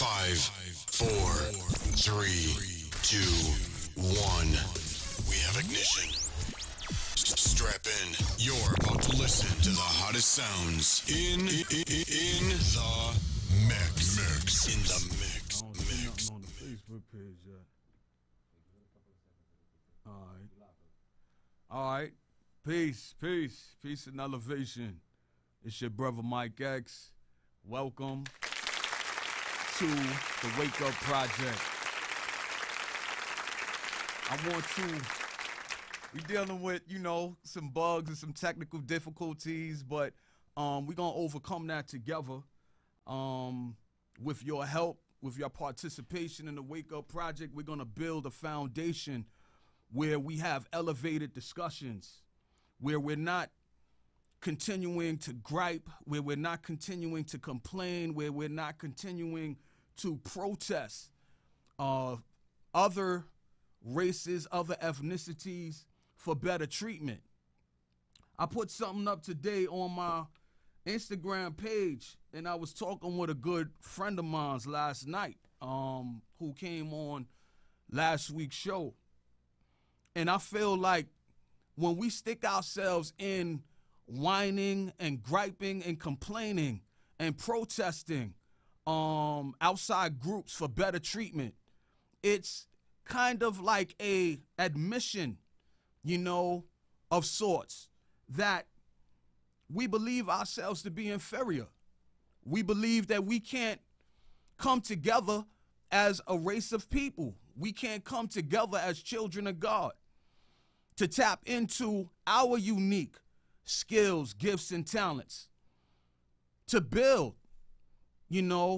5, 4, 3, 2, 1. We have ignition. Strap in. You're about to listen to the hottest sounds in the mix. In the mix. On the Facebook page yet. All right. Peace and elevation. It's your brother Mike X. Welcome to the Wake Up Project. We're dealing with, some bugs and some technical difficulties, but we're going to overcome that together with your help, with your participation in the Wake Up Project. We're going to build a foundation where we have elevated discussions, where we're not continuing to gripe, where we're not continuing to complain, where we're not continuing to protest other races, other ethnicities for better treatment. I put something up today on my Instagram page, and I was talking with a good friend of mine last night who came on last week's show. And I feel like when we stick ourselves in whining and griping and complaining and protesting outside groups for better treatment, it's kind of like a admission, of sorts, that we believe ourselves to be inferior. We believe that we can't come together as a race of people. We can't come together as children of God to tap into our unique skills, gifts, and talents, to build,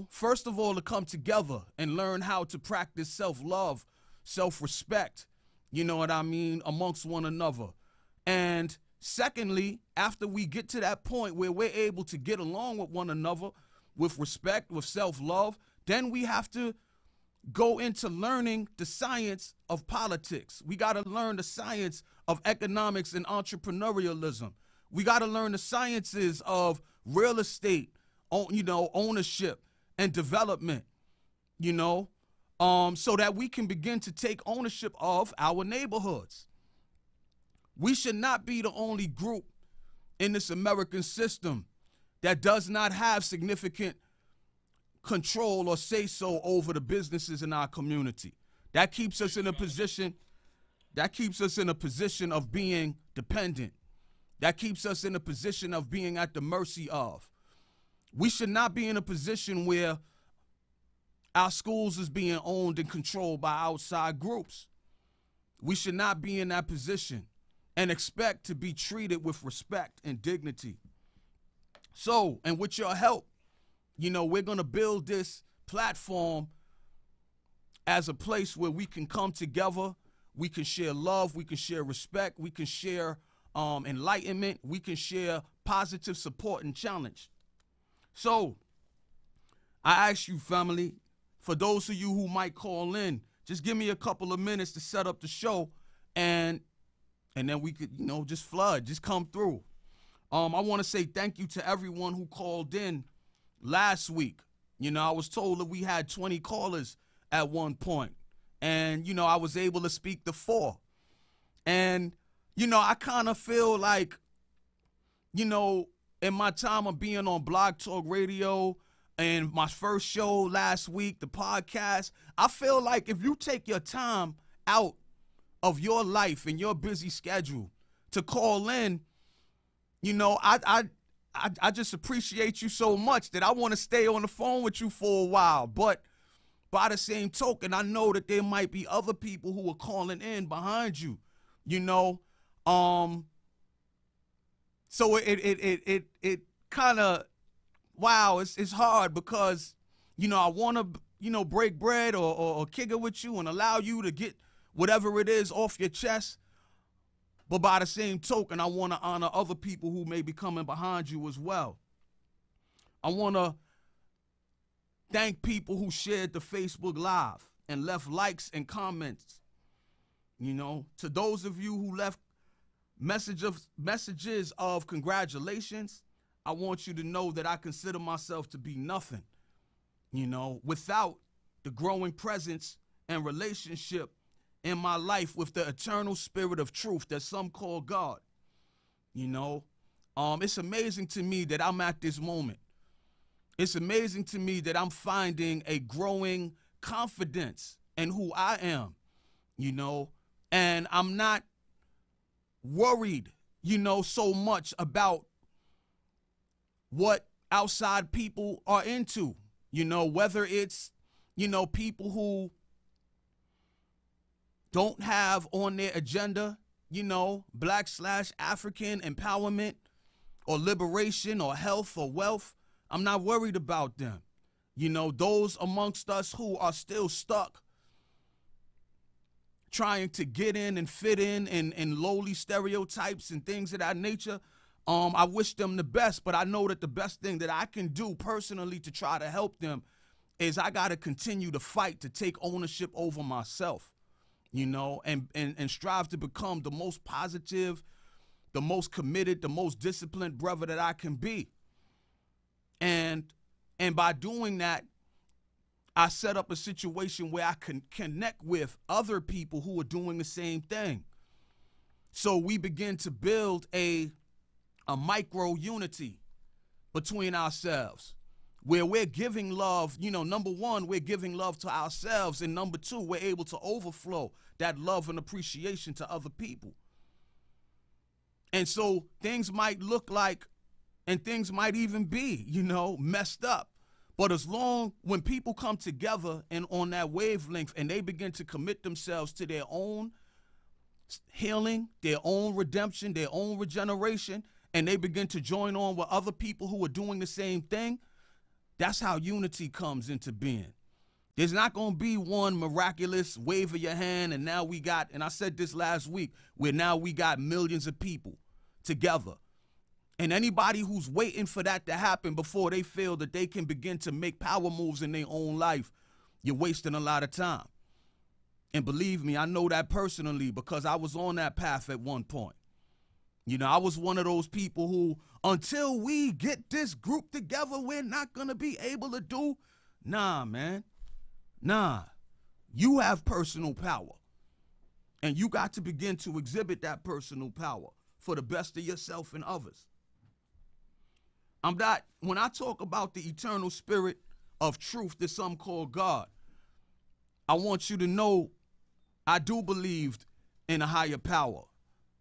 first of all, to come together and learn how to practice self-love, self-respect, amongst one another. And secondly, after we get to that point where we're able to get along with one another with respect, with self-love, then we have to go into learning the science of politics. We got to learn the science of economics and entrepreneurialism. We got to learn the sciences of real estate, ownership and development, so that we can begin to take ownership of our neighborhoods. We should not be the only group in this American system that does not have significant control or say so over the businesses in our community. That keeps us in a position of being dependent. That keeps us in a position of being at the mercy of. We should not be in a position where our schools is being owned and controlled by outside groups. We should not be in that position and expect to be treated with respect and dignity. So, and with your help, we're going to build this platform as a place where we can come together, we can share love, we can share respect, we can share enlightenment, we can share positive support and challenge. So, I ask you, family, for those of you who might call in, just give me a couple of minutes to set up the show, and then we could, just flood, just come through. I want to say thank you to everyone who called in last week. I was told that we had 20 callers at one point, and, I was able to speak to 4. And, I kind of feel like, in my time of being on Blog Talk Radio and my first show last week, the podcast, I feel like if you take your time out of your life and your busy schedule to call in, I just appreciate you so much that I want to stay on the phone with you for a while. But by the same token, I know that there might be other people who are calling in behind you, So it kind of, wow, it's hard because, I want to, break bread or kick it with you and allow you to get whatever it is off your chest. But by the same token, I want to honor other people who may be coming behind you as well. I want to thank people who shared the Facebook Live and left likes and comments. To those of you who left messages of congratulations, I want you to know that I consider myself to be nothing. without the growing presence and relationship in my life with the eternal spirit of truth that some call God. It's amazing to me that I'm at this moment. It's amazing to me that I'm finding a growing confidence in who I am, and I'm not worried, so much about what outside people are into, whether it's, people who don't have on their agenda, Black/African empowerment or liberation or health or wealth. I'm not worried about them. Those amongst us who are still stuck trying to get in and fit in lowly stereotypes and things of that nature, I wish them the best, but I know that the best thing that I can do personally to try to help them is I got to continue to fight to take ownership over myself, and strive to become the most positive, the most committed, the most disciplined brother that I can be. And by doing that, I set up a situation where I can connect with other people who are doing the same thing. So we begin to build a micro unity between ourselves, where we're giving love. Number one, we're giving love to ourselves, and number two, we're able to overflow that love and appreciation to other people. And so things might look like, and things might even be, messed up. But when people come together and on that wavelength and they begin to commit themselves to their own healing, their own redemption, their own regeneration, and they begin to join on with other people who are doing the same thing, that's how unity comes into being. There's not going to be one miraculous wave of your hand and now we got, and I said this last week, where now we got millions of people together. And anybody who's waiting for that to happen before they feel that they can begin to make power moves in their own life, you're wasting a lot of time. And believe me, I know that personally because I was on that path at one point. I was one of those people who, until we get this group together, we're not going to be able to do. Nah, man. Nah. You have personal power. And you got to begin to exhibit that personal power for the best of yourself and others. When I talk about the eternal spirit of truth that some call God, I want you to know I do believe in a higher power,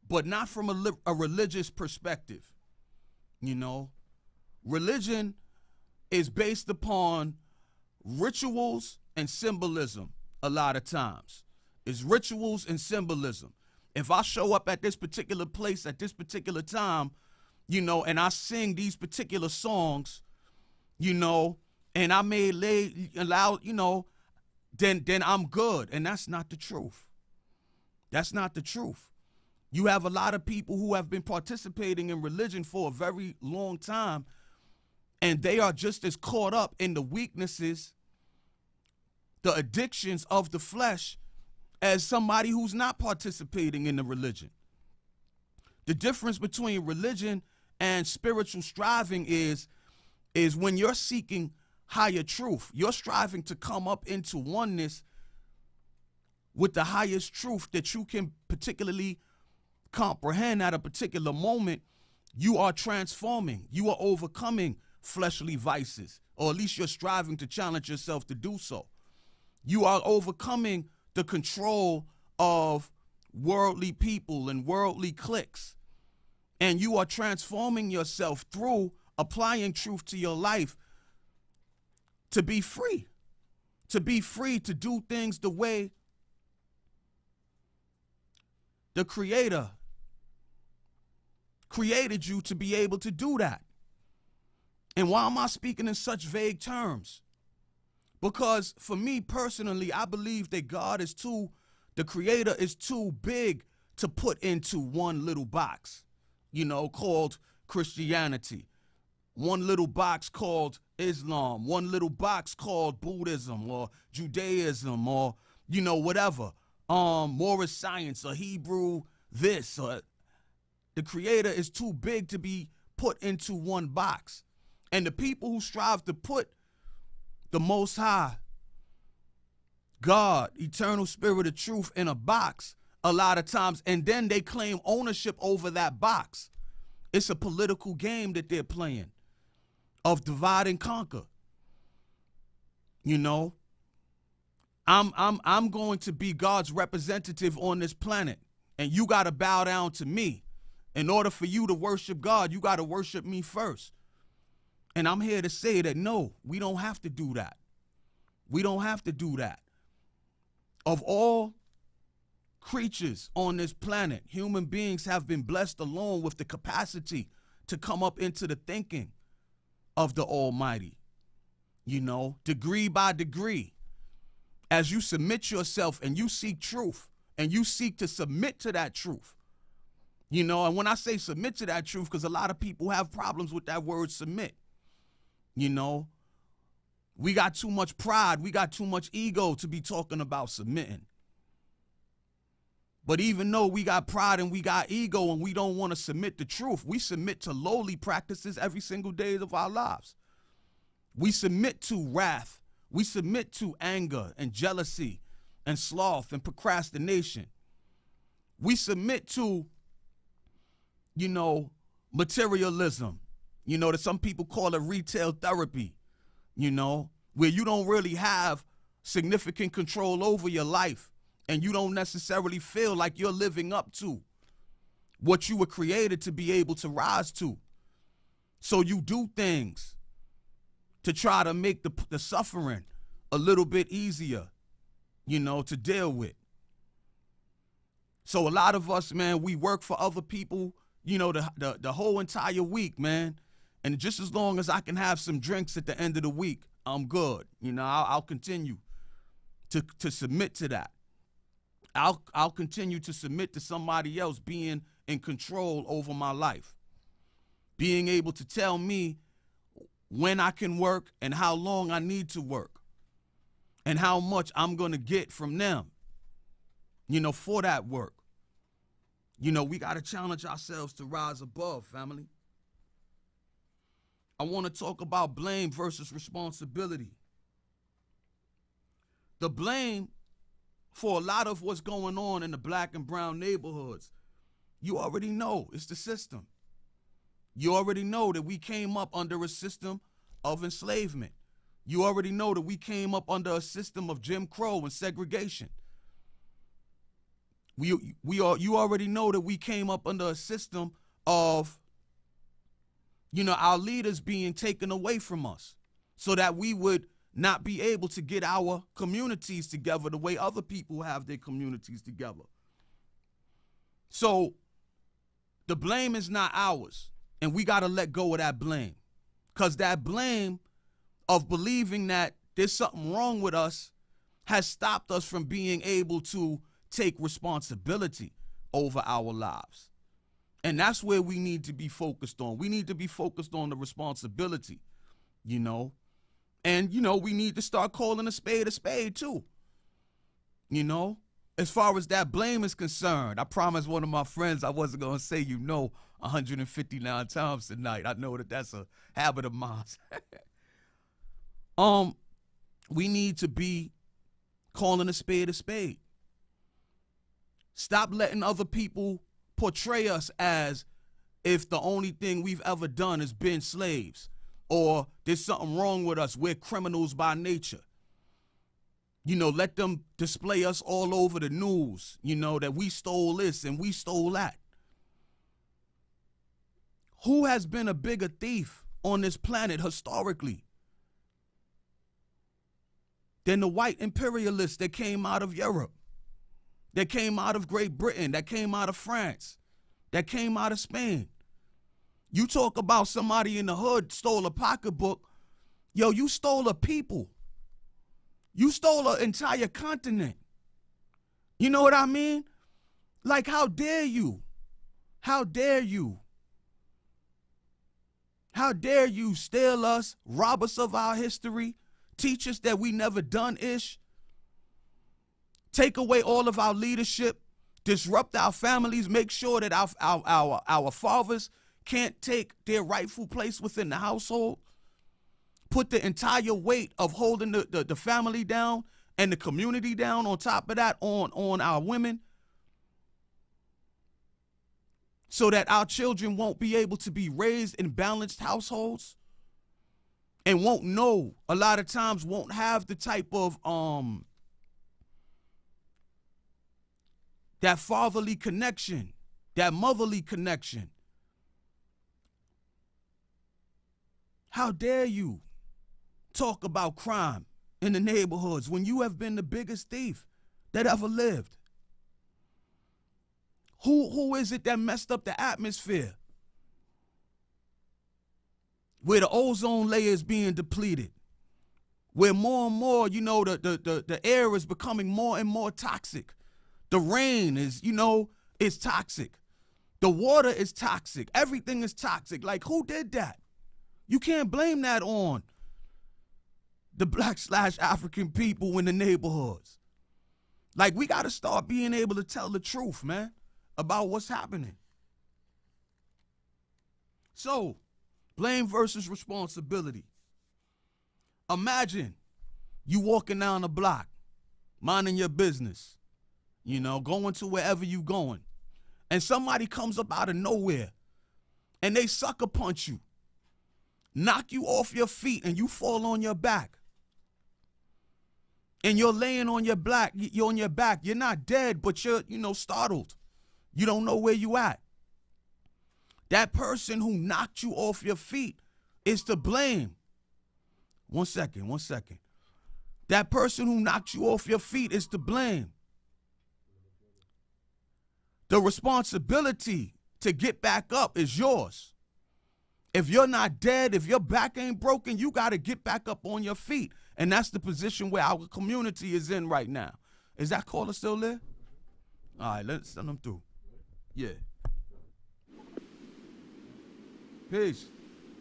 but not from a religious perspective. Religion is based upon rituals and symbolism a lot of times. It's rituals and symbolism. If I show up at this particular place at this particular time, and I sing these particular songs, and I may then I'm good. And that's not the truth. That's not the truth. You have a lot of people who have been participating in religion for a very long time, and they are just as caught up in the weaknesses, the addictions of the flesh, as somebody who's not participating in the religion. The difference between religion and spiritual striving is when you're seeking higher truth, you're striving to come up into oneness with the highest truth that you can particularly comprehend at a particular moment. You are transforming, you are overcoming fleshly vices, or at least you're striving to challenge yourself to do so. You are overcoming the control of worldly people and worldly cliques. And you are transforming yourself through applying truth to your life to be free to do things the way the Creator created you to be able to do that. And why am I speaking in such vague terms? Because for me personally, I believe that the Creator is too big to put into one little box, called Christianity, one little box called Islam, one little box called Buddhism or Judaism or, whatever, Moorish science or Hebrew this, or the Creator is too big to be put into one box. And the people who strive to put the Most High, God, eternal spirit of truth in a box a lot of times, and then they claim ownership over that box. It's a political game that they're playing of divide and conquer. You know, I'm going to be God's representative on this planet, and you got to bow down to me. In order for you to worship God, you got to worship me first. And I'm here to say that, no, we don't have to do that. We don't have to do that. Of all creatures on this planet, human beings have been blessed alone with the capacity to come up into the thinking of the Almighty, you know, degree by degree. As you submit yourself and you seek truth and you seek to submit to that truth, you know, and when I say submit to that truth, because a lot of people have problems with that word submit, you know, we got too much pride, we got too much ego to be talking about submitting. But even though we got pride and we got ego and we don't want to submit the truth, we submit to lowly practices every single day of our lives. We submit to wrath. We submit to anger and jealousy and sloth and procrastination. We submit to, you know, materialism, you know, that some people call it retail therapy, you know, where you don't really have significant control over your life and you don't necessarily feel like you're living up to what you were created to be able to rise to. So you do things to try to make the suffering a little bit easier, you know, to deal with. So a lot of us, man, we work for other people, you know, the whole entire week, man. And just as long as I can have some drinks at the end of the week, I'm good. You know, I'll continue to submit to that. I'll continue to submit to somebody else being in control over my life, being able to tell me when I can work and how long I need to work and how much I'm going to get from them, you know, for that work. You know, we got to challenge ourselves to rise above, family. I want to talk about blame versus responsibility. The blame for a lot of what's going on in the black and brown neighborhoods, you already know it's the system. You already know that we came up under a system of enslavement. You already know that we came up under a system of Jim Crow and segregation. You already know that we came up under a system of, you know, our leaders being taken away from us so that we would not be able to get our communities together the way other people have their communities together. So the blame is not ours, and we got to let go of that blame, because that blame of believing that there's something wrong with us has stopped us from being able to take responsibility over our lives. And that's where we need to be focused on. We need to be focused on the responsibility, you know. And, you know, we need to start calling a spade too. You know, as far as that blame is concerned, I promised one of my friends I wasn't going to say, you know, 159 times tonight. I know that that's a habit of mine. We need to be calling a spade. Stop letting other people portray us as if the only thing we've ever done is been slaves, or there's something wrong with us, we're criminals by nature. You know, let them display us all over the news, you know, that we stole this and we stole that. Who has been a bigger thief on this planet historically than the white imperialists that came out of Europe, that came out of Great Britain, that came out of France, that came out of Spain? You talk about somebody in the hood stole a pocketbook. Yo, you stole a people. You stole an entire continent. You know what I mean? Like, how dare you? How dare you? How dare you steal us, rob us of our history, teach us that we never done ish, take away all of our leadership, disrupt our families, make sure that our fathers can't take their rightful place within the household, put the entire weight of holding the family down and the community down on top of that on our women, so that our children won't be able to be raised in balanced households and won't know, a lot of times won't have the type of that fatherly connection, that motherly connection. How dare you talk about crime in the neighborhoods when you have been the biggest thief that ever lived? Who is it that messed up the atmosphere? Where the ozone layer is being depleted. Where more and more, the air is becoming more and more toxic. The rain is, is toxic. The water is toxic. Everything is toxic. Like, who did that? You can't blame that on the Black/African people in the neighborhoods. Like, we got to start being able to tell the truth, man, about what's happening. So, blame versus responsibility. Imagine you walking down the block, minding your business, going to wherever you going, and somebody comes up out of nowhere and they sucker punch you, knock you off your feet, and you fall on your back. And you're laying on your back. You're not dead, but you're, startled. You don't know where you at. That person who knocked you off your feet is to blame. One second. That person who knocked you off your feet is to blame. The responsibility to get back up is yours. If you're not dead, if your back ain't broken, you got to get back up on your feet. And that's the position where our community is in right now. Is that caller still there? All right, let's send them through. Yeah. Peace.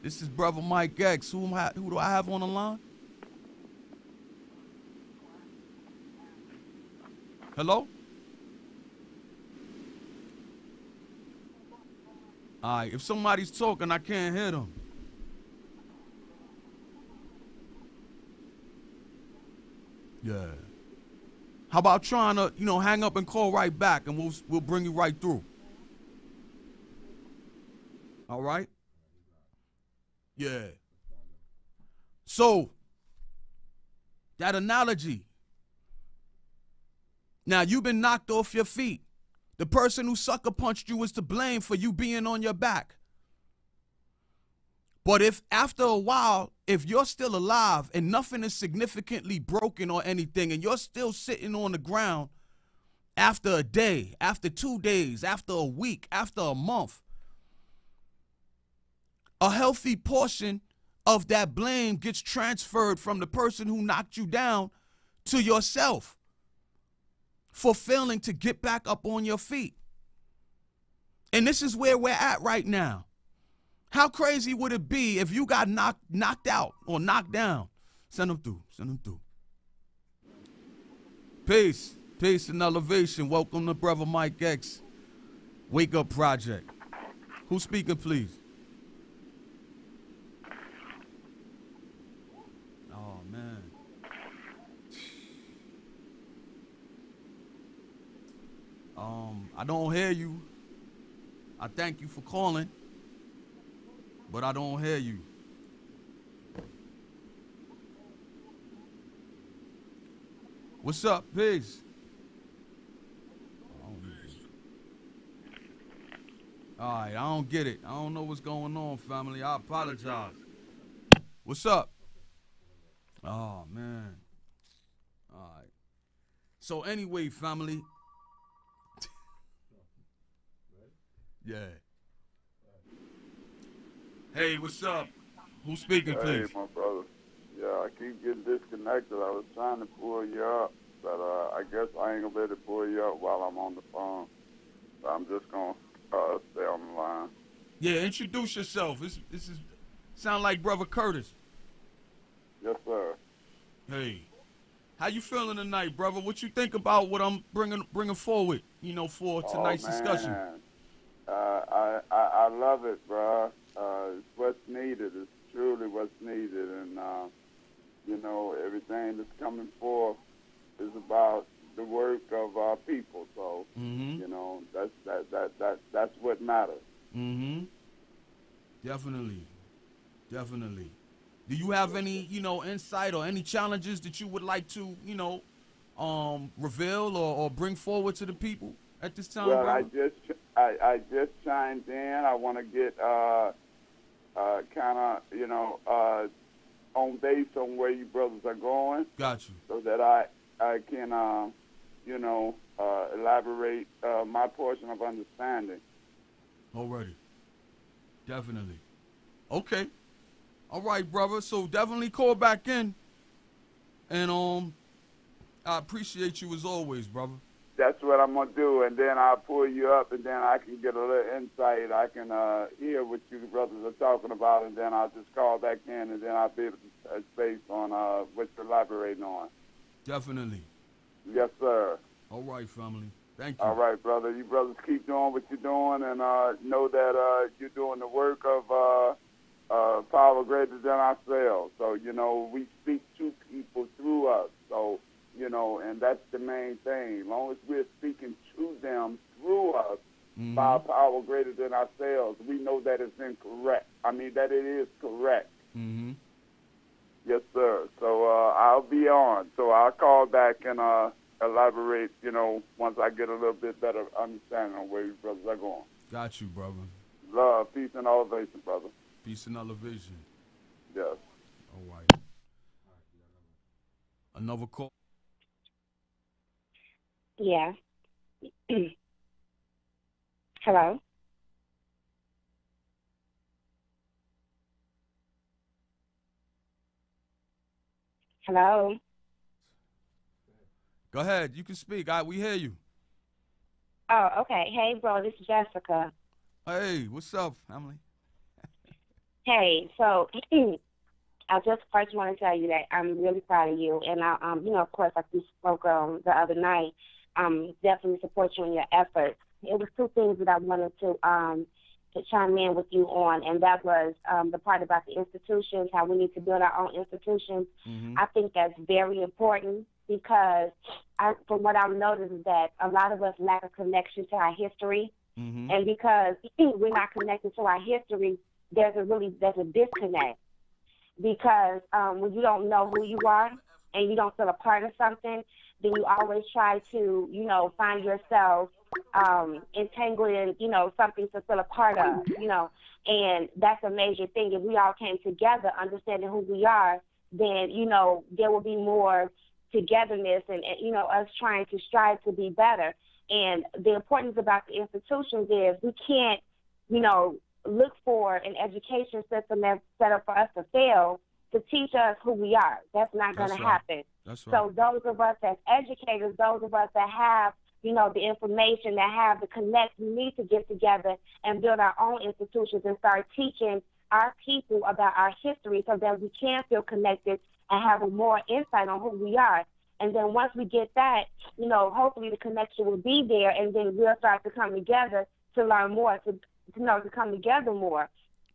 This is Brother Mike X. Who do I have on the line? Hello? All right, if somebody's talking, I can't hear them. Yeah. How about trying to, hang up and call right back, and we'll bring you right through. All right? Yeah. So, that analogy. Now, you've been knocked off your feet. The person who sucker punched you is to blame for you being on your back. But if after a while, if you're still alive and nothing is significantly broken or anything, and you're still sitting on the ground after a day, after 2 days, after a week, after a month, a healthy portion of that blame gets transferred from the person who knocked you down to yourself for failing to get back up on your feet. And this is where we're at right now. How crazy would it be if you got knocked out or knocked down? Send them through. Peace and elevation. Welcome to Brother Mike X Wake Up Project. Who's speaking, please? Oh, man. I don't hear you. I thank you for calling, but I don't hear you. What's up, Peace? All right, I don't get it. I don't know what's going on, family. I apologize. What's up? Oh, man. All right. So anyway, family. Yeah. Hey, what's up? Who's speaking, please? Hey, my brother. Yeah, I keep getting disconnected. I was trying to pull you up, but I guess I ain't gonna be able to pull you up while I'm on the phone. So I'm just gonna stay on the line. Yeah, introduce yourself. This is sound like Brother Curtis. Yes, sir. Hey, how you feeling tonight, brother? What you think about what I'm bringing forward? For tonight's discussion. I love it, bro. It's what's needed. It's truly what's needed. And, you know, everything that's coming forth is about the work of our people. So, you know, that's what matters. Definitely. Definitely. Do you have any, you know, insight or any challenges that you would like to, you know, reveal or bring forward to the people at this time? Well, brother? I just chimed in. I want to get kind of, you know, on base on where you brothers are going. Got you. So that I can, you know, elaborate my portion of understanding. Already. Definitely. Okay. All right, brother. So definitely call back in. And I appreciate you as always, brother. That's what I'm gonna do, and then I'll pull you up, and then I can get a little insight. I can hear what you brothers are talking about, and then I'll just call back in, and then I'll be able to touch base on what you're elaborating on. Definitely. Yes, sir. All right, family. Thank you. All right, brother. You brothers keep doing what you're doing, and know that you're doing the work of power greater than ourselves. So, you know, we speak to people through us. So, you know, and that's the main thing. As long as we're speaking to them through us by power greater than ourselves, we know that it's incorrect. I mean, that it is correct. Yes, sir. So I'll be on. So I'll call back and elaborate, you know, once I get a little bit better understanding on where you brothers are going. Got you, brother. Love, peace, and elevation, brother. Peace and elevation. Yes. All right. Another call. Yeah. Hello? Hello? Go ahead. You can speak. We hear you. Oh, okay. Hey, bro, this is Jessica. Hey, what's up, family? Hey, so I just first want to tell you that I'm really proud of you. And, you know, of course, like we spoke the other night, definitely support you in your efforts. It was two things that I wanted to chime in with you on, and that was the part about the institutions, how we need to build our own institutions. I think that's very important because from what I've noticed is that a lot of us lack a connection to our history. And because we're not connected to our history, there's a disconnect. Because when you don't know who you are and you don't feel a part of something, then you always try to, you know, find yourself entangled in, you know, something to feel a part of, you know. And that's a major thing. If we all came together, understanding who we are, then, you know, there will be more togetherness and you know, us trying to strive to be better. And the importance about the institutions is we can't, you know, look for an education system that's set up for us to fail to teach us who we are. That's not going to happen. That's right. So those of us as educators, those of us that have, you know, the information, that have the connect, we need to get together and build our own institutions and start teaching our people about our history so that we can feel connected and have a more insight on who we are. And then once we get that, you know, hopefully the connection will be there, and then we'll start to come together to learn more, to come together more.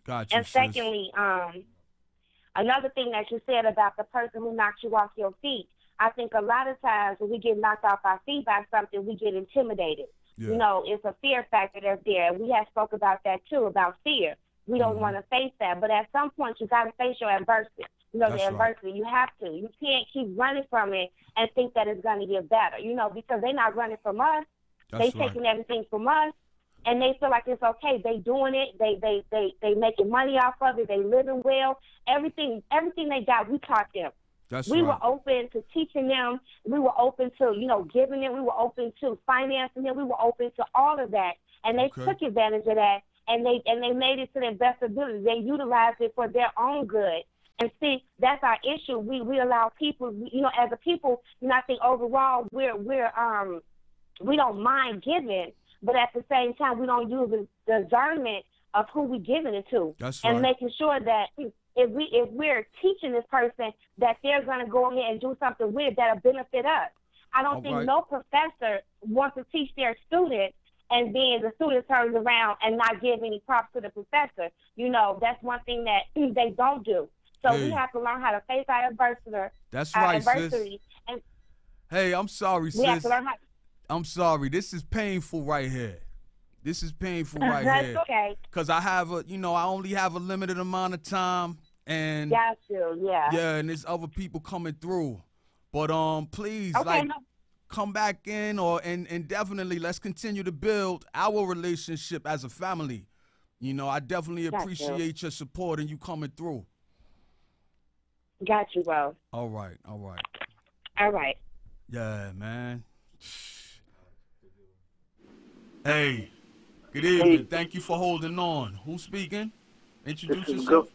Gotcha. And secondly, another thing that you said about the person who knocked you off your feet, I think a lot of times when we get knocked off our feet by something, we get intimidated. Yeah. You know, it's a fear factor that's there. We have spoke about that too, about fear. We don't want to face that. But at some point, you got to face your adversity. You know, the adversity, you have to. You can't keep running from it and think that it's going to get better, you know, because they're not running from us. They're taking everything from us, and they feel like it's okay. They doing it. They making money off of it. They living well. Everything they got, we taught them. We were open to teaching them. We were open to, you know, giving them. We were open to financing them. We were open to all of that, and they took advantage of that, and they made it to their best ability. They utilized it for their own good. And see, that's our issue. We allow people, you know, as a people, you know, I think overall we don't mind giving, but at the same time we don't use the discernment of who we're giving it to, and making sure that if we're teaching this person that they're going to go ahead and do something with that'll benefit us. I don't think no professor wants to teach their student and then the student turns around and not give any props to the professor. You know, that's one thing that they don't do. So we have to learn how to face our adversity. That's right, adversity, sis. and hey, I'm sorry, we have sis. to learn how. I'm sorry. This is painful right here. This is painful right That's here. okay. Cause I have I only have a limited amount of time, and Got you, yeah. yeah, and there's other people coming through. But please, Okay, come back in, and definitely let's continue to build our relationship as a family. You know, I definitely appreciate your support and you coming through. Got you, bro. All right. All right. Yeah, man. Hey, good evening. Thank you for holding on. Who's speaking? Introduce yourself.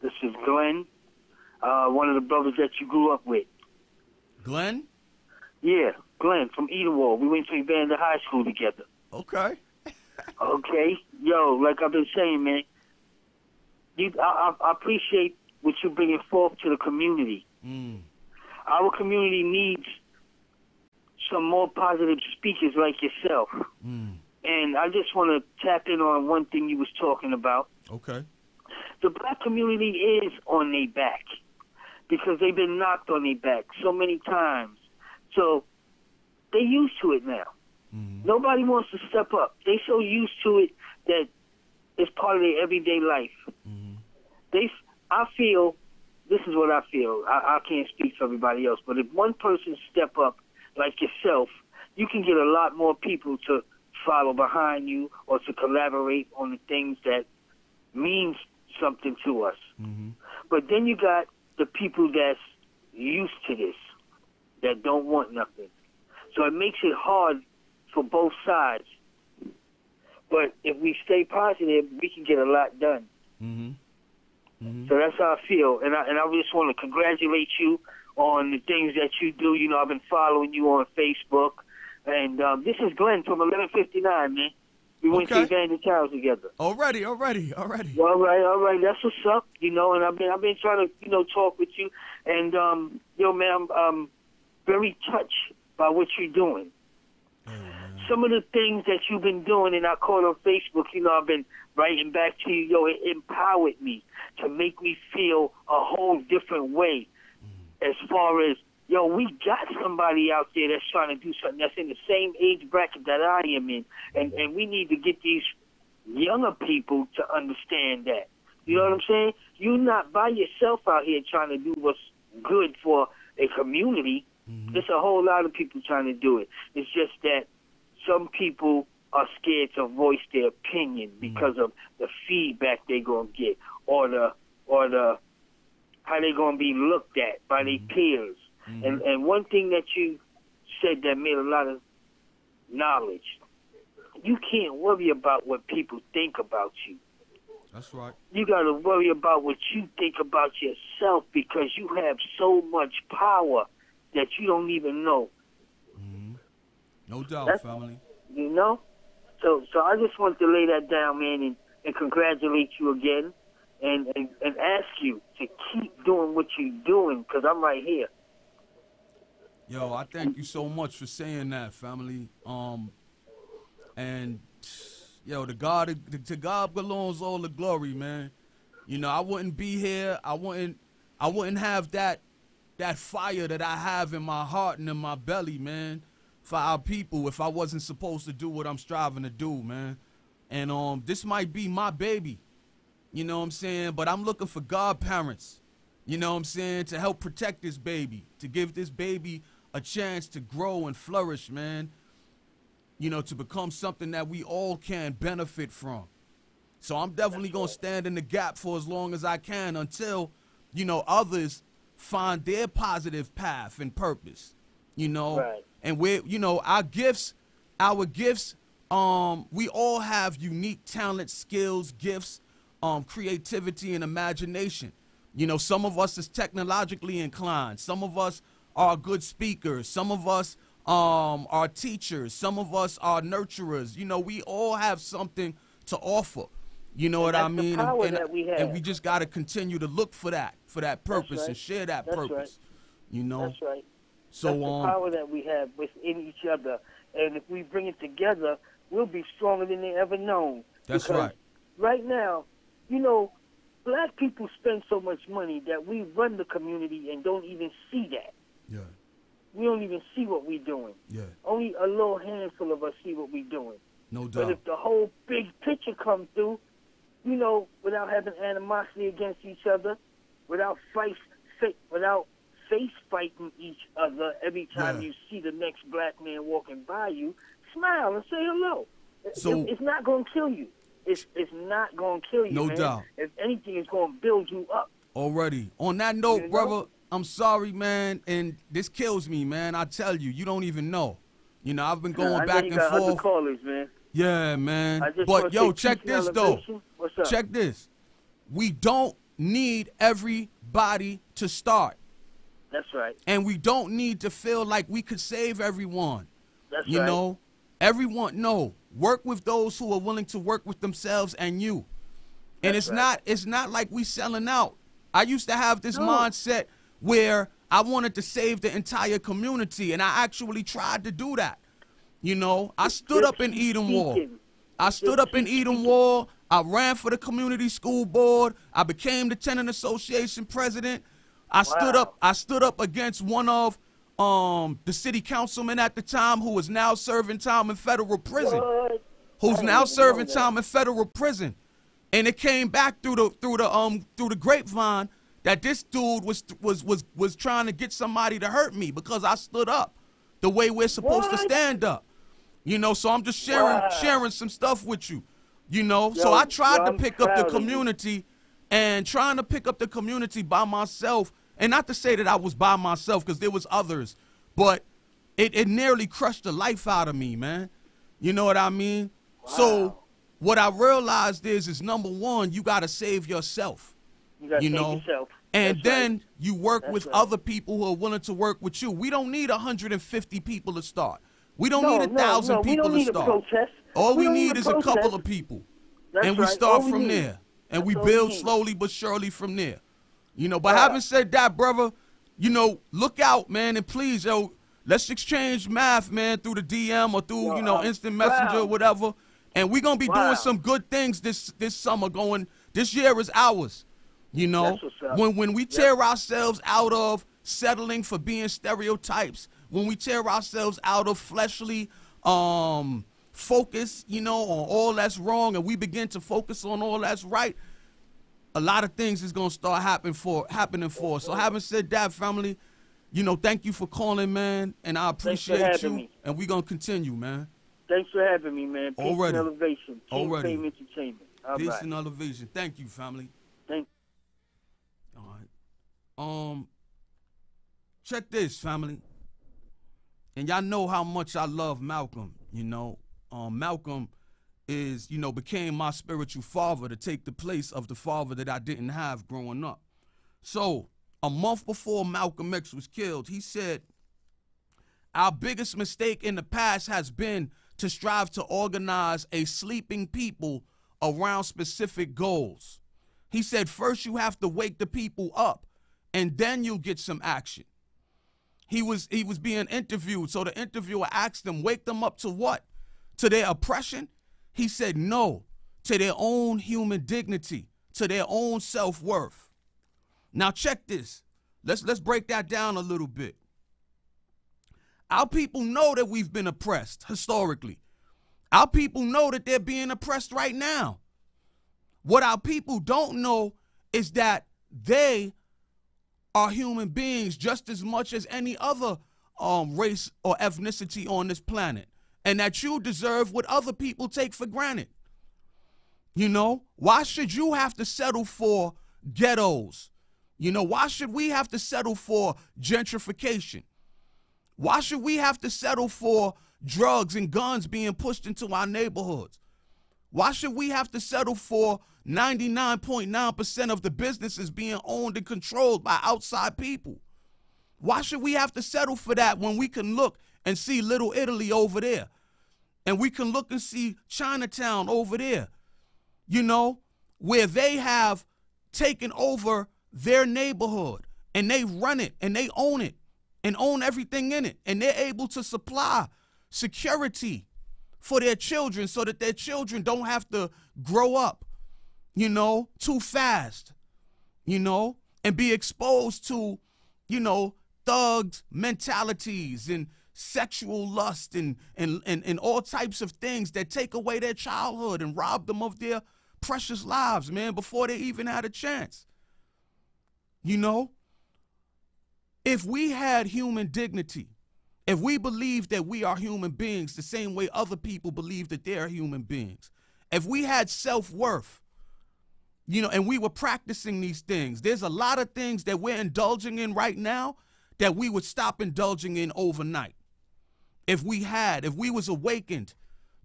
This is Glenn, one of the brothers that you grew up with. Glenn? Yeah, Glenn from Edenwald. We went to Evander High School together. Okay. Okay. Yo, like I've been saying, man, I appreciate what you're bringing forth to the community. Our community needs some more positive speakers like yourself. And I just want to tap in on one thing you was talking about. Okay. The black community is on their back because they've been knocked on their back so many times. So they're used to it now. Nobody wants to step up. They so used to it that it's part of their everyday life. I feel, this is what I feel. I can't speak for everybody else, but if one person step up like yourself, you can get a lot more people to follow behind you or to collaborate on the things that means something to us. But then you got the people that's used to this, that don't want nothing. So it makes it hard for both sides. But if we stay positive, we can get a lot done. So that's how I feel. And I just want to congratulate you on the things that you do. You know, I've been following you on Facebook. And this is Glenn from 1159, man. We went to Evander Towers together. Already. All right. That's what's up, you know. And I've been trying to, talk with you. And yo, man, I'm very touched by what you're doing. Some of the things that you've been doing, and I caught on Facebook, I've been writing back to you. Yo, it empowered me to make me feel a whole different way. As far as, yo, we got somebody out there that's trying to do something that's in the same age bracket that I am in. And we need to get these younger people to understand that. You know what I'm saying? You're not by yourself out here trying to do what's good for a community. There's a whole lot of people trying to do it. It's just that some people are scared to voice their opinion because of the feedback they're going to get or the how they're going to be looked at by their peers. And one thing that you said that made a lot of knowledge, you can't worry about what people think about you. That's right. You got to worry about what you think about yourself because you have so much power that you don't even know. No doubt, family. You know? So I just want to lay that down, man, and congratulate you again and ask you to keep doing what you're doing because I'm right here. Yo, I thank you so much for saying that, family. And yo, to God belongs all the glory, man. I wouldn't be here. I wouldn't have that fire that I have in my heart and in my belly, man, for our people if I wasn't supposed to do what I'm striving to do, man. And this might be my baby, you know what I'm saying? But I'm looking for godparents, you know what I'm saying, to help protect this baby, to give this baby a chance to grow and flourish, man, to become something that we all can benefit from. So I'm definitely going to stand in the gap for as long as I can until, others find their positive path and purpose, Right. And we're, our gifts, we all have unique talent, skills, gifts, creativity, and imagination. Some of us is technologically inclined. Some of us are good speakers. Some of us are teachers. Some of us are nurturers. We all have something to offer. You know what I mean? The power that we have. And we just got to continue to look for that purpose and share that purpose. Right. That's right. So that's the power that we have within each other. And if we bring it together, we'll be stronger than they ever known. That's because right. Right now, you know, black people spend so much money that we run the community and don't even see that. Yeah. We don't even see what we're doing. Yeah. Only a little handful of us see what we're doing. No But doubt. if the whole big picture comes through, you know, without having animosity against each other, without face fighting each other every time you see the next black man walking by you, smile and say hello. So It's not going to kill you. It's not going to kill you, no man. doubt. If anything, it's going to build you up. Already. On that note, You know? brother, I'm sorry, man, and this kills me, man. I tell you, you don't even know. You know, I've been going back and got other forth. callers, man. Yeah, man. I just But wanna yo, say check peace and this though. elevation. What's up? Check this. We don't need everybody to start. That's right. And we don't need to feel like we could save everyone. That's You right. know, everyone, no. Work with those who are willing to work with themselves and you. And That's it's not like we selling out. I used to have this No. mindset where I wanted to save the entire community, and I actually tried to do that. You know, I stood up in Eden Wall. I stood up in Eden Wall. I ran for the community school board. I became the tenant association president. I stood up against one of the city councilmen at the time who is now serving time in federal prison. What? Who's now serving time in federal prison. And it came back through the grapevine that this dude was trying to get somebody to hurt me because I stood up the way we're supposed to stand up. You know, so I'm just sharing some stuff with you. You know, so I tried to pick up the community, and trying to pick up the community by myself, and not to say that I was by myself because there was others, but it nearly crushed the life out of me, man. You know what I mean? Wow. So what I realized is number one, you got to save yourself. You got to You save know, yourself. and That's then right. you work That's with right. other people who are willing to work with you. We don't need 150 people to start. We don't need 1,000 we people don't to need a start. protest. All we don't need is a protest. couple of people. That's And we right. start All we from need. there. And That's we all we build need. slowly but surely from there. You know, but having said that, brother, you know, look out, man, and please, yo, let's exchange math, man, through the DM or through, you know, instant messenger or whatever. And we're going to be doing some good things this summer this year is ours. You know, That's what's up. when we tear ourselves out of settling for being stereotypes, when we tear ourselves out of fleshly focus, you know, on all that's wrong, and we begin to focus on all that's right, a lot of things is gonna start happening for us. So having said that, family, you know, thank you for calling, man, and I appreciate you. me. And we're gonna continue, man. Thanks for having me, man. Peace Already. and elevation. King Already. Fame Entertainment. All Peace right. and elevation. Thank you, family. Thank All right. Check this, family. And y'all know how much I love Malcolm, you know. Malcolm is, you know, became my spiritual father to take the place of the father that I didn't have growing up. So, a month before Malcolm X was killed, he said, "Our biggest mistake in the past has been to strive to organize a sleeping people around specific goals." He said, first you have to wake the people up, and then you'll get some action. He was being interviewed, so the interviewer asked him, wake them up to what? To their oppression? He said, no, to their own human dignity, to their own self-worth. Now check this. Let's break that down a little bit. Our people know that we've been oppressed historically. Our people know that they're being oppressed right now. What our people don't know is that they are human beings just as much as any other race or ethnicity on this planet, and that you deserve what other people take for granted. You know, why should you have to settle for ghettos? You know, why should we have to settle for gentrification? Why should we have to settle for drugs and guns being pushed into our neighborhoods? Why should we have to settle for 99.9% of the businesses being owned and controlled by outside people? Why should we have to settle for that when we can look and see Little Italy over there? And we can look and see Chinatown over there, you know, where they have taken over their neighborhood and they run it and they own it and own everything in it. And they're able to supply security for their children so that their children don't have to grow up, you know, too fast, you know, and be exposed to, you know, thugs mentalities and sexual lust and all types of things that take away their childhood and rob them of their precious lives, man, before they even had a chance. You know, if we had human dignity, if we believed that we are human beings the same way other people believe that they're human beings, if we had self-worth, you know, and we were practicing these things, there's a lot of things that we're indulging in right now that we would stop indulging in overnight. If we was awakened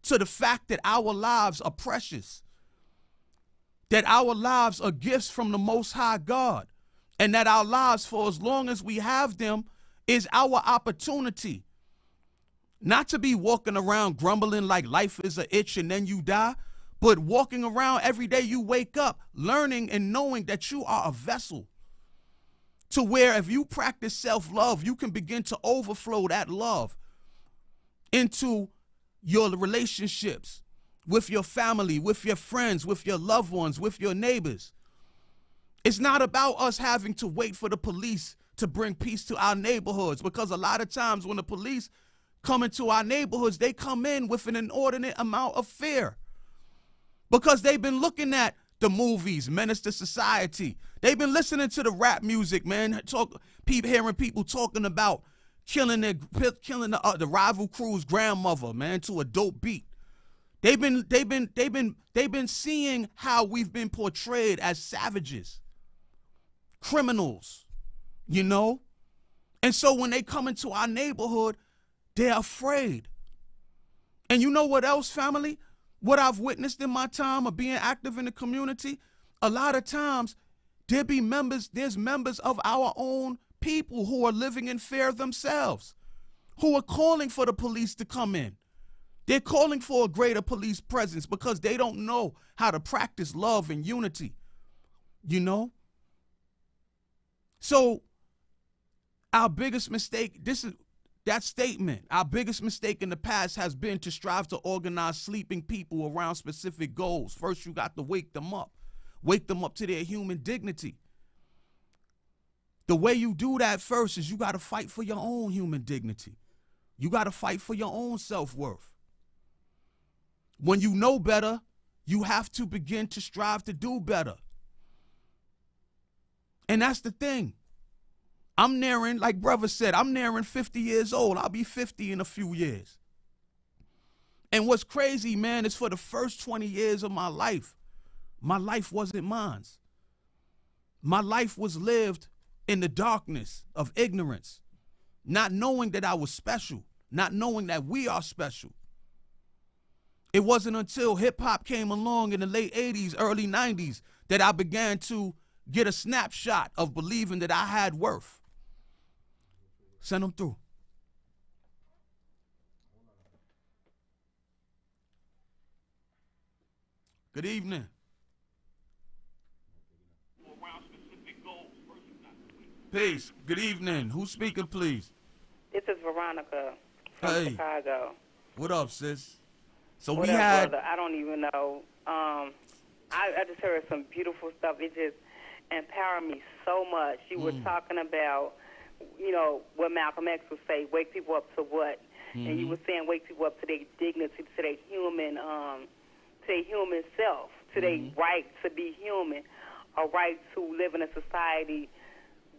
to the fact that our lives are precious, that our lives are gifts from the Most High God, and that our lives, for as long as we have them, is our opportunity not to be walking around grumbling like life is an itch and then you die, but walking around every day you wake up learning and knowing that you are a vessel to where if you practice self-love, you can begin to overflow that love into your relationships with your family, with your friends, with your loved ones, with your neighbors. It's not about us having to wait for the police to bring peace to our neighborhoods, because a lot of times when the police come into our neighborhoods, they come in with an inordinate amount of fear because they've been looking at the movies, Menace to Society. They've been listening to the rap music, man, hearing people talking about killing the rival crew's grandmother, man, to a dope beat. They've been seeing how we've been portrayed as savages, criminals, you know? And so when they come into our neighborhood, they're afraid. And you know what else, family? What I've witnessed in my time of being active in the community, a lot of times there's members of our own people who are living in fear themselves, who are calling for the police to come in. They're calling for a greater police presence because they don't know how to practice love and unity, you know? So our biggest mistake, that statement, our biggest mistake in the past has been to strive to organize sleeping people around specific goals. First, you got to wake them up to their human dignity. The way you do that first is you got to fight for your own human dignity. You got to fight for your own self-worth. When you know better, you have to begin to strive to do better. And that's the thing. I'm nearing, like brother said, I'm nearing 50 years old. I'll be 50 in a few years. And what's crazy, man, is for the first 20 years of my life wasn't mine. My life was lived in the darkness of ignorance, not knowing that I was special, not knowing that we are special. It wasn't until hip-hop came along in the late 80s, early 90s, that I began to get a snapshot of believing that I had worth. Send them through. Good evening. Peace. Good evening. Who's speaking, please? This is Veronica from Chicago. What up, sis? So what we up, had. Brother? I don't even know. I just heard some beautiful stuff. It just empowered me so much. You were talking about, you know, what Malcolm X would say, wake people up to what? And you were saying wake people up to their dignity, to their human self, to their right to be human, a right to live in a society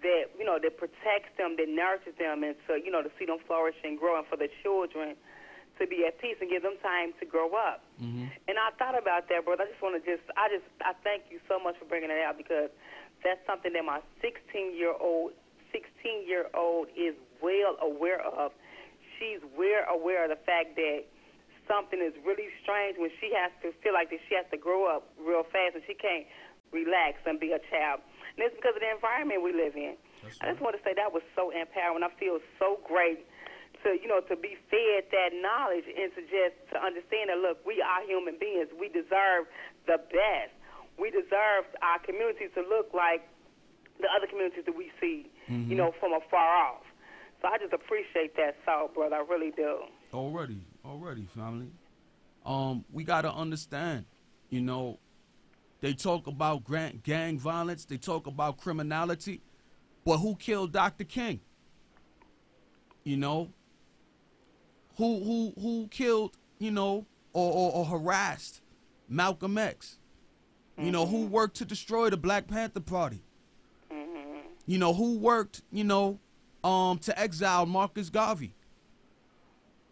that, you know, that protects them, that nurtures them, and so, you know, to see them flourish and grow, and for the children to be at peace and give them time to grow up. And I thought about that, brother. I thank you so much for bringing it out, because that's something that my 16-year-old is well aware of. She's well aware of the fact that something is really strange when she has to feel like that she has to grow up real fast and she can't relax and be a child. And it's because of the environment we live in. That's right. I just want to say that was so empowering. I feel so great to, you know, to be fed that knowledge and to understand that, look, we are human beings. We deserve the best. We deserve our community to look like the other communities that we see, you know, from afar off. So I just appreciate that, brother. I really do. Already, family. We got to understand, you know, they talk about gang violence, they talk about criminality, but who killed Dr. King? You know, who killed, you know, or harassed Malcolm X? You know, who worked to destroy the Black Panther Party? You know, who worked, you know, to exile Marcus Garvey?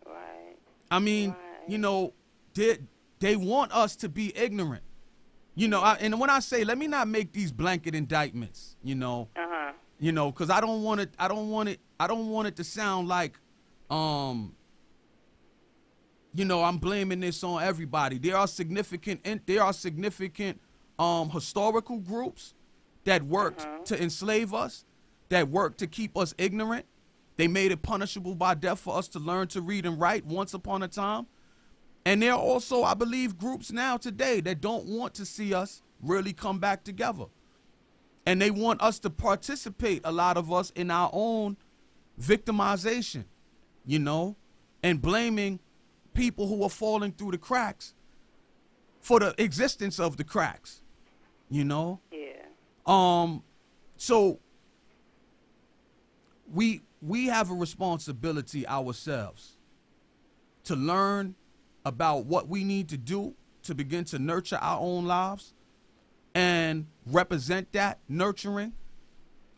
Right. I mean, you know, they want us to be ignorant. You know, and when I say, let me not make these blanket indictments, you know, you know, because I don't want it to sound like, you know, I'm blaming this on everybody. There are significant historical groups that worked to enslave us, that worked to keep us ignorant. They made it punishable by death for us to learn to read and write once upon a time. And there are also, I believe, groups now today that don't want to see us really come back together. And they want us to participate, a lot of us, in our own victimization, you know, and blaming people who are falling through the cracks for the existence of the cracks, you know? Yeah. So we have a responsibility ourselves to learn about what we need to do to begin to nurture our own lives and represent that nurturing.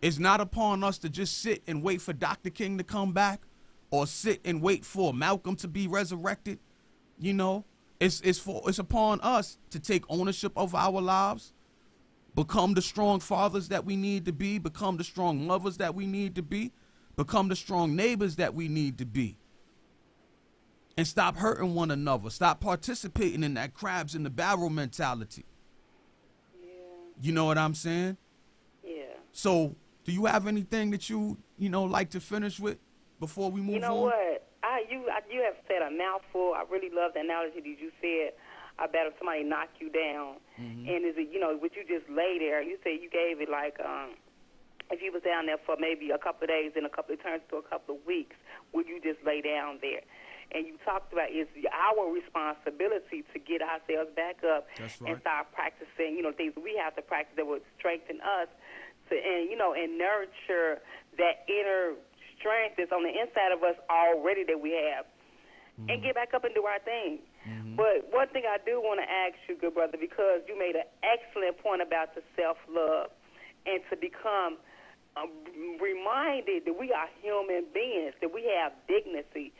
It's not upon us to just sit and wait for Dr. King to come back or sit and wait for Malcolm to be resurrected. You know, it's upon us to take ownership of our lives, become the strong fathers that we need to be, become the strong mothers that we need to be, become the strong neighbors that we need to be. And stop hurting one another. Stop participating in that crabs in the barrel mentality. Yeah. You know what I'm saying? Yeah. So, do you have anything that you know, like to finish with before we move on? You know what? You have said a mouthful. I really love the analogy that you said about if somebody knock you down. And is it, you know, would you just lay there? You said you gave it like, if you was down there for maybe a couple of days and it turns to a couple of weeks, would you just lay down there? And you talked about it's our responsibility to get ourselves back up. That's right. And start practicing, you know, things we have to practice that would strengthen us to, and, you know, and nurture that inner strength that's on the inside of us already that we have, and get back up and do our thing. But one thing I do want to ask you, good brother, because you made an excellent point about the self-love and to become reminded that we are human beings, that we have dignity.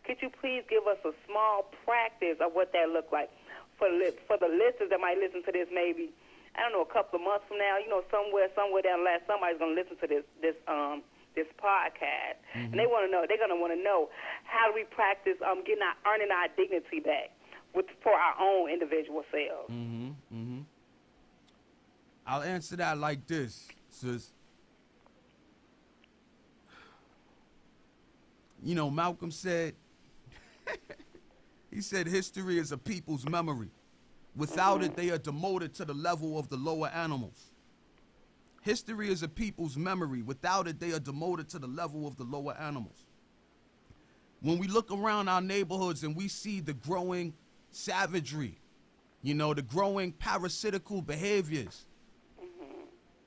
Could you please give us a small practice of what that looked like for the listeners that might listen to this maybe, I don't know, a couple of months from now, you know, somewhere down the line, somebody's going to listen to this podcast, and they're going to want to know, how do we practice earning our dignity back for our own individual selves? I'll answer that like this, sis. You know, Malcolm said, he said, history is a people's memory. Without it, they are demoted to the level of the lower animals. History is a people's memory. Without it, they are demoted to the level of the lower animals. When we look around our neighborhoods and we see the growing savagery, you know, the growing parasitical behaviors,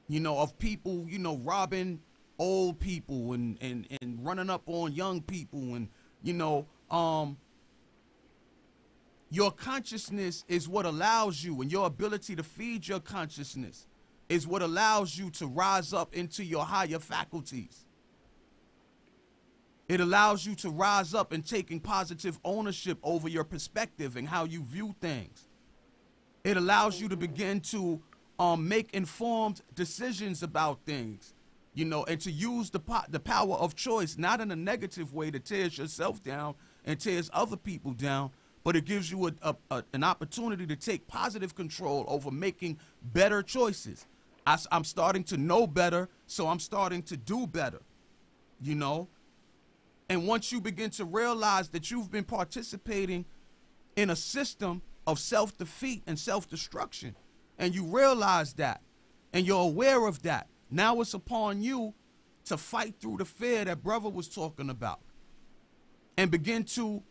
you know, of people, you know, robbing old people and running up on young people, and, you know, your consciousness is what allows you, and your ability to feed your consciousness is what allows you to rise up into your higher faculties. It allows you to rise up and taking positive ownership over your perspective and how you view things. It allows you to begin to make informed decisions about things, you know, and to use the power of choice, not in a negative way that tears yourself down and tears other people down, but it gives you an opportunity to take positive control over making better choices. I'm starting to know better, so I'm starting to do better, you know? And once you begin to realize that you've been participating in a system of self-defeat and self-destruction, and you realize that, and you're aware of that, now it's upon you to fight through the fear that brother was talking about and begin to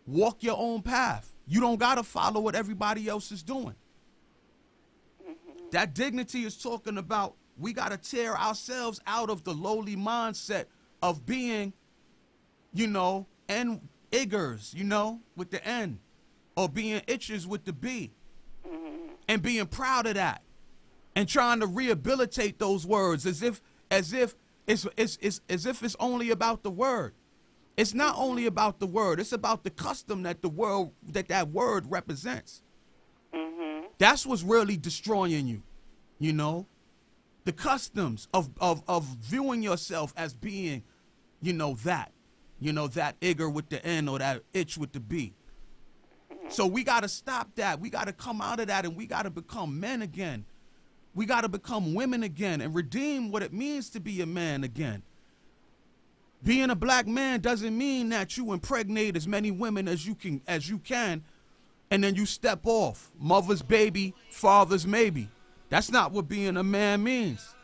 Walk your own path. You don't got to follow what everybody else is doing. That dignity is talking about we got to tear ourselves out of the lowly mindset of being, iggers, with the N, or being itchers with the B, and being proud of that, and trying to rehabilitate those words as if it's only about the word. It's not only about the word. It's about the custom that that word represents. That's what's really destroying you, the customs of viewing yourself as being, that igger with the N or that itch with the B. So we got to stop that. We got to come out of that, and we got to become men again. We got to become women again and redeem what it means to be a man again. Being a black man doesn't mean that you impregnate as many women as you can, and then you step off. Mother's baby, father's maybe. That's not what being a man means.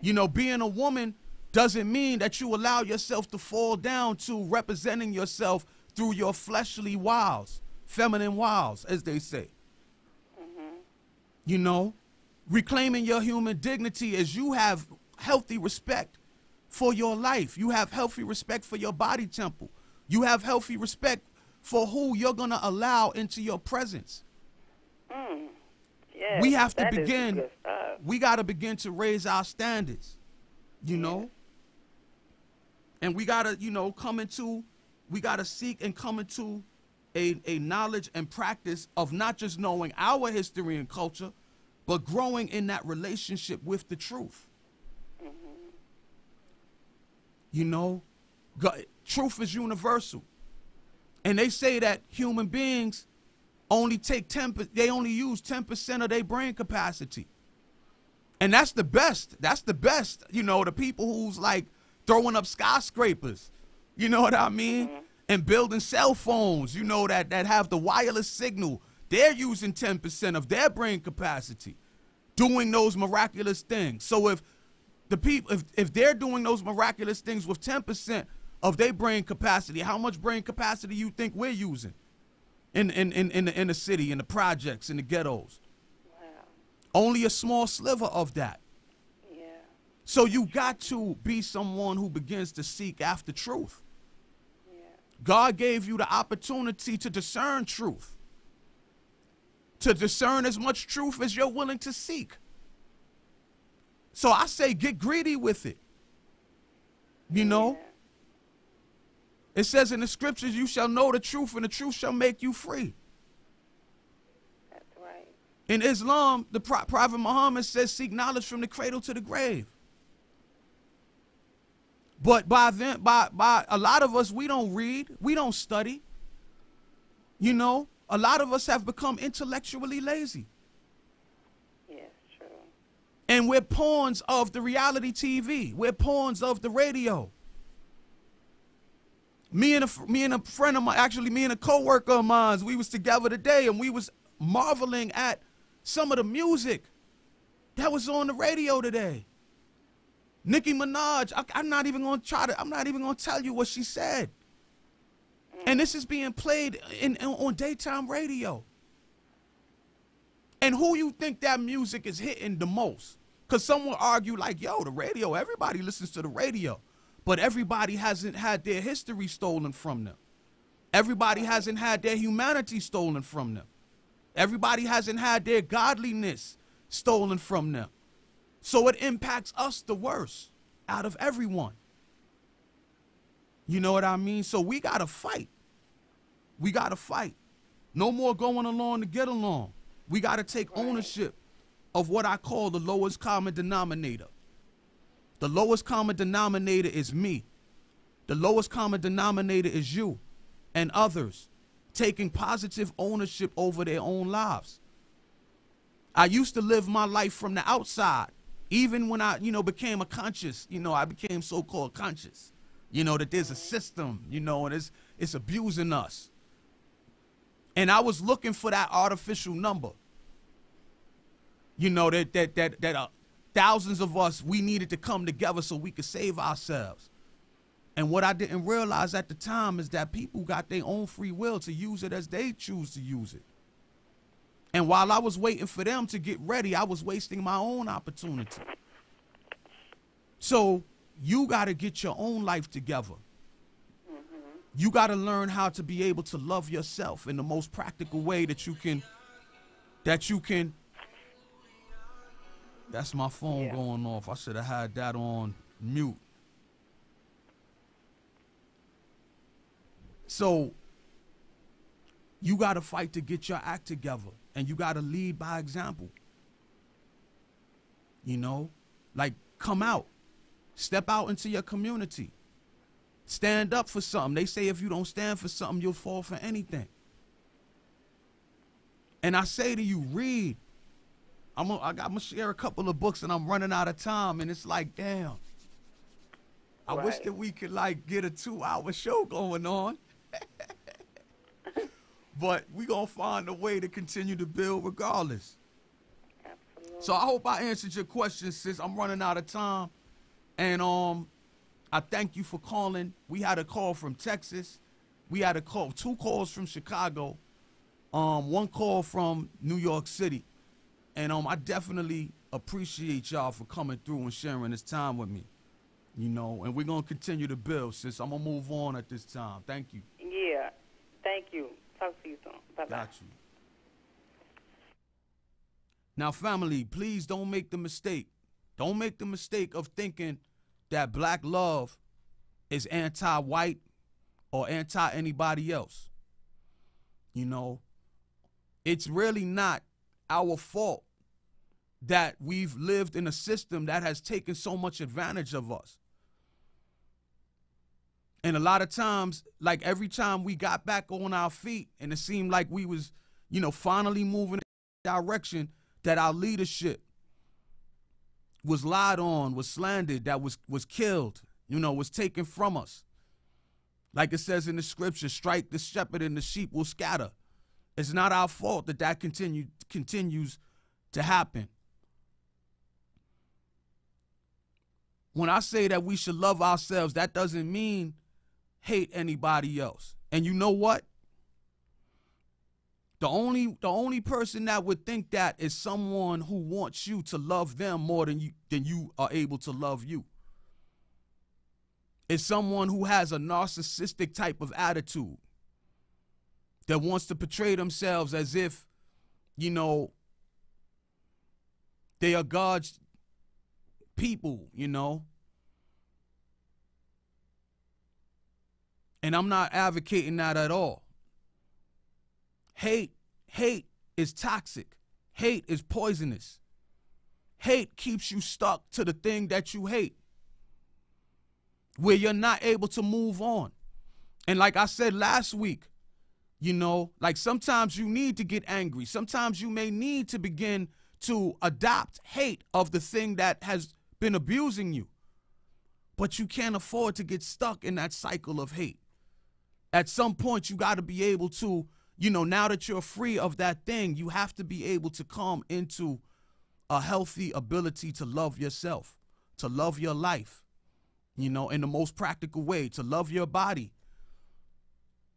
Being a woman doesn't mean that you allow yourself to fall down to representing yourself through your fleshly wiles, feminine wiles, as they say. Reclaiming your human dignity as you have healthy respect for your life. You have healthy respect for your body temple. You have healthy respect for who you're going to allow into your presence. Yes, we have to begin. We got to begin to raise our standards, And we got to, we got to seek and come into a knowledge and practice of not just knowing our history and culture, but growing in that relationship with the truth. God, truth is universal. And they say that human beings only they only use 10% of their brain capacity. And that's the best. That's the best, the people who's like throwing up skyscrapers, you know what I mean? And building cell phones, that have the wireless signal. They're using 10% of their brain capacity, doing those miraculous things. So if the people, if they're doing those miraculous things with 10% of their brain capacity, how much brain capacity you think we're using in the city, in the projects, in the ghettos? Wow. Only a small sliver of that. Yeah. So you got to be someone who begins to seek after truth. Yeah. God gave you the opportunity to discern truth, to discern as much truth as you're willing to seek. So I say get greedy with it. Yeah. It says in the scriptures, you shall know the truth and the truth shall make you free. That's right. In Islam, the Prophet Muhammad says seek knowledge from the cradle to the grave. But by a lot of us, we don't read, we don't study. A lot of us have become intellectually lazy. Yes, true. And we're pawns of the reality TV. We're pawns of the radio. Me and a friend of mine, actually me and a coworker of mine, we was together today and we was marveling at some of the music that was on the radio today. Nicki Minaj, I'm not even going to tell you what she said. And this is being played on daytime radio. And who you think that music is hitting the most? Because some will argue like, yo, the radio, everybody listens to the radio. But everybody hasn't had their history stolen from them. Everybody hasn't had their humanity stolen from them. Everybody hasn't had their godliness stolen from them. So it impacts us the worst out of everyone. You know what I mean? So we got to fight. We got to fight. No more going along to get along. We got to take ownership of what I call the lowest common denominator. The lowest common denominator is me. The lowest common denominator is you and others taking positive ownership over their own lives. I used to live my life from the outside. Even when I, became a conscious, I became so-called conscious, that there's a system, and it's abusing us. And I was looking for that artificial number, that thousands of us, we needed to come together so we could save ourselves. And what I didn't realize at the time is that people got their own free will to use it as they choose to use it. And while I was waiting for them to get ready, I was wasting my own opportunity. So you got to get your own life together. You got to learn how to be able to love yourself in the most practical way that you can. That's my phone going off. I should have had that on mute. So you got to fight to get your act together, and you got to lead by example. You know, like come out, step out into your community, stand up for something. They say if you don't stand for something, you'll fall for anything. And I say to you, read. I'm gonna share a couple of books, and I'm running out of time, and it's like, damn. I wish that we could like get a 2-hour show going on. But we gonna find a way to continue to build regardless. Absolutely. So I hope I answered your question, sis. I'm running out of time. And I thank you for calling. We had a call from Texas. We had 2 calls from Chicago. 1 call from New York City. And I definitely appreciate y'all for coming through and sharing this time with me. You know, and we're gonna continue to build, sis. I'm gonna move on at this time. Thank you. Yeah. Thank you. Talk to you soon. Bye-bye. Got you. Now, family, please don't make the mistake. Don't make the mistake of thinking that black love is anti-white or anti-anybody else. You know, it's really not our fault that we've lived in a system that has taken so much advantage of us. And a lot of times, like every time we got back on our feet and it seemed like we was, you know, finally moving in the direction, that our leadership was lied on, was slandered, that was killed, you know, was taken from us. Like it says in the scripture, strike the shepherd and the sheep will scatter. It's not our fault that continues to happen. When I say that we should love ourselves, that doesn't mean hate anybody else. And you know what? The only person that would think that is someone who wants you to love them more than you are able to love you. It's someone who has a narcissistic type of attitude that wants to portray themselves as if, you know, they are God's people, you know. And I'm not advocating that at all. Hate is toxic. Hate is poisonous. Hate keeps you stuck to the thing that you hate, where you're not able to move on. And like I said last week, you know, like sometimes you need to get angry. Sometimes you may need to begin to adopt hate of the thing that has been abusing you. But you can't afford to get stuck in that cycle of hate. At some point, you got to be able to, you know, now that you're free of that thing, you have to be able to come into a healthy ability to love yourself, to love your life, you know, in the most practical way, to love your body.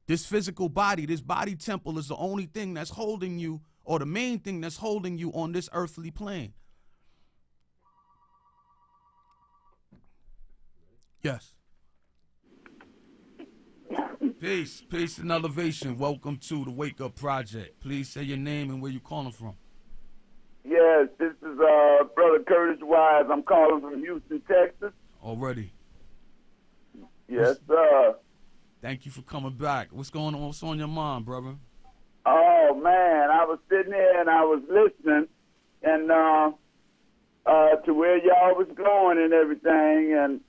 This physical body, this body temple is the only thing that's holding you, or the main thing that's holding you on this earthly plane. Yes. Peace and elevation. Welcome to the Wake Up Project. Please say your name and where you calling from. Yes, this is Brother Curtis Wise. I'm calling from Houston, Texas. Already. Yes, sir. Thank you for coming back. What's going on? What's on your mind, brother? Oh, man, I was sitting here and I was listening and to where y'all was going and everything, and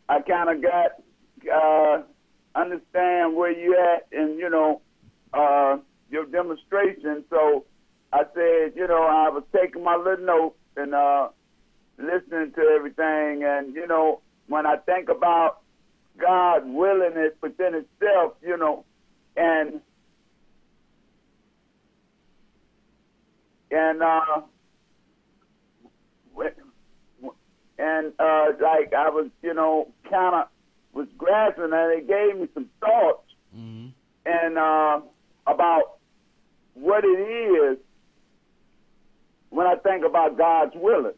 I kind of got understand where you at and, you know, your demonstration. So I said, you know, I was taking my little notes and listening to everything. And, you know, when I think about God willing it within itself, you know, and like I was, you know, kind of was grasping, and it gave me some thoughts and about what it is when I think about God's willing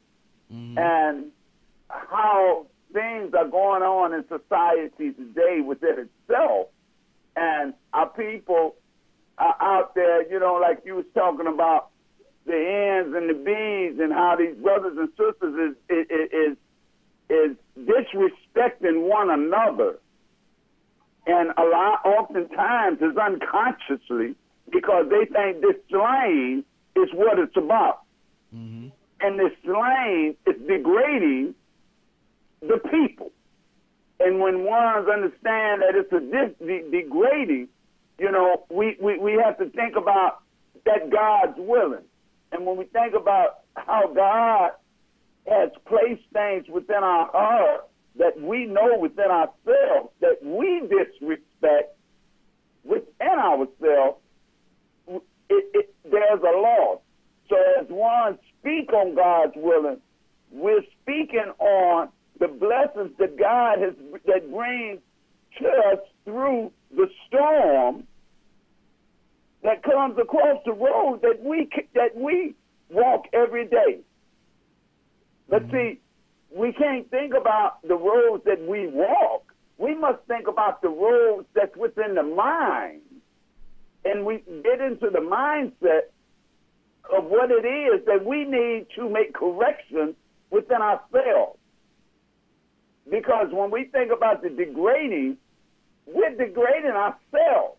and how things are going on in society today within itself, and our people are out there, you know, like you was talking about the N's and the B's and how these brothers and sisters is disrespecting one another, and oftentimes is unconsciously, because they think this slang is what it's about. And this slang is degrading the people. And when ones understand that it's a degrading, you know, we have to think about that God's willing. And when we think about how God has placed things within our heart that we know within ourselves, that we disrespect within ourselves, there's a loss. So as one speak on God's willing, we're speaking on the blessings that God has, that brings to us through the storm that comes across the road that we walk every day. But see, we can't think about the roads that we walk. We must think about the roads that's within the mind. And we get into the mindset of what it is that we need to make corrections within ourselves. Because when we think about the degrading, we're degrading ourselves.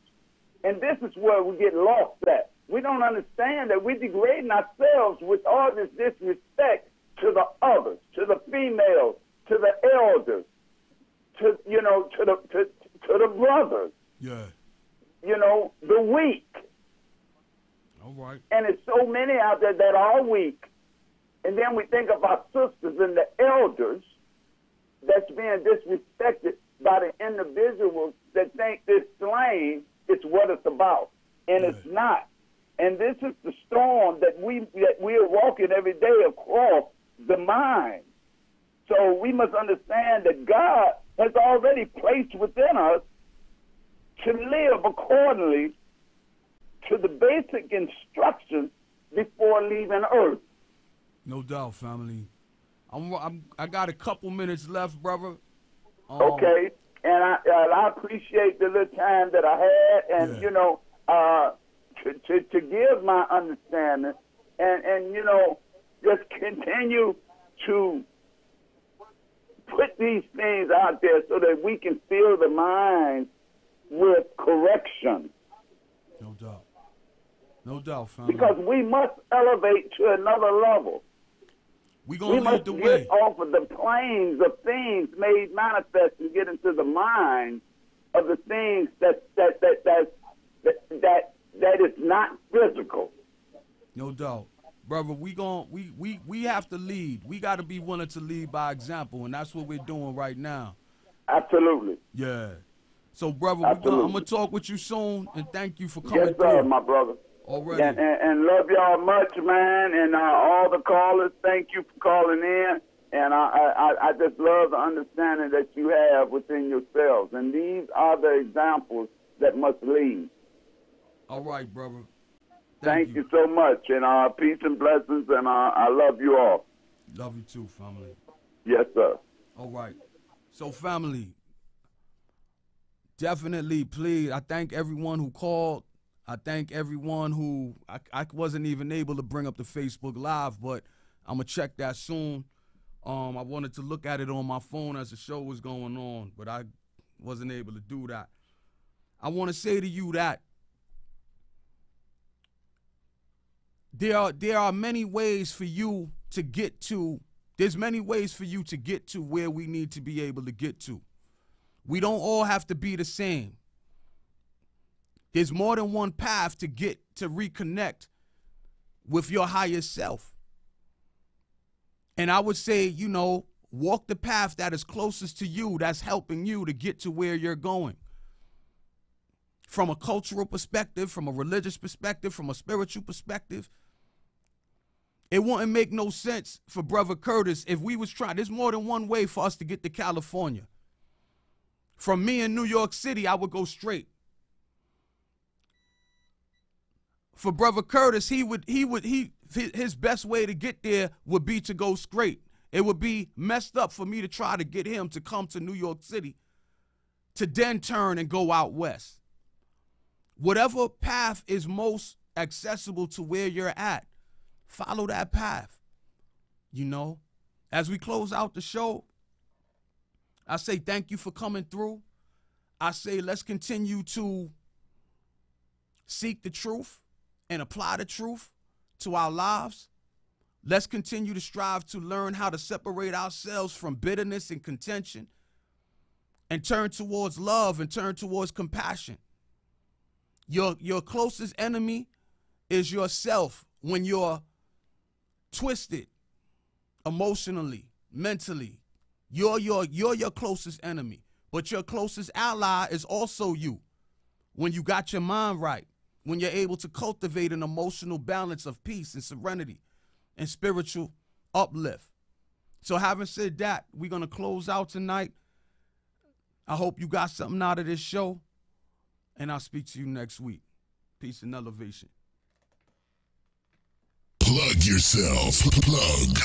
And this is where we get lost at. We don't understand that we're degrading ourselves with all this disrespect to the others, to the females, to the elders, to, you know, to the brothers. Yeah. You know, the weak. All right. And it's so many out there that are weak. And then we think of our sisters and the elders that's being disrespected by the individuals that think this slang is what it's about. And it's not. And this is the storm that we are walking every day across the mind. So we must understand that God has already placed within us to live accordingly to the basic instructions before leaving Earth. No doubt, family. I got a couple minutes left, brother. Okay, and I appreciate the little time that I had, and you know, to give my understanding, and you know, just continue to put these things out there so that we can fill the minds with correction. No doubt. No doubt, family. Because we must elevate to another level. We must get off of the planes of things made manifest and get into the mind of the things that is not physical. No doubt. Brother, we have to lead. We got to be willing to lead by example, and that's what we're doing right now. Absolutely. Yeah. So, brother, I'm going to talk with you soon, and thank you for coming Yes, sir, through. my brother. Already. And love y'all much, man, and all the callers, thank you for calling in. And I just love the understanding that you have within yourselves. And these are the examples that must lead. All right, brother. Thank you so much. And peace and blessings, and I love you all. Love you too, family. Yes, sir. All right. So, family, definitely, please, I thank everyone who called. I thank everyone who, I wasn't even able to bring up the Facebook Live, but I'm going to check that soon. I wanted to look at it on my phone as the show was going on, but I wasn't able to do that. I want to say to you that there are many ways for you to get to, there's many ways for you to get to where we need to be able to get to. We don't all have to be the same. There's more than one path to get to reconnect with your higher self. And I would say, you know, walk the path that is closest to you, that's helping you to get to where you're going. From a cultural perspective, from a religious perspective, from a spiritual perspective. It wouldn't make no sense for Brother Curtis if we was trying. There's more than one way for us to get to California. From me in New York City, I would go straight. For Brother Curtis, his best way to get there would be to go straight. It would be messed up for me to try to get him to come to New York City to then turn and go out west. Whatever path is most accessible to where you're at, follow that path. You know, as we close out the show, I say thank you for coming through. I say let's continue to seek the truth and apply the truth to our lives. Let's continue to strive to learn how to separate ourselves from bitterness and contention and turn towards love and turn towards compassion. Your closest enemy is yourself when you're twisted emotionally, mentally. You're your closest enemy, but your closest ally is also you when you got your mind right. When you're able to cultivate an emotional balance of peace and serenity and spiritual uplift. So having said that, we're going to close out tonight. I hope you got something out of this show, and I'll speak to you next week. Peace and elevation. Plug yourself. Plug.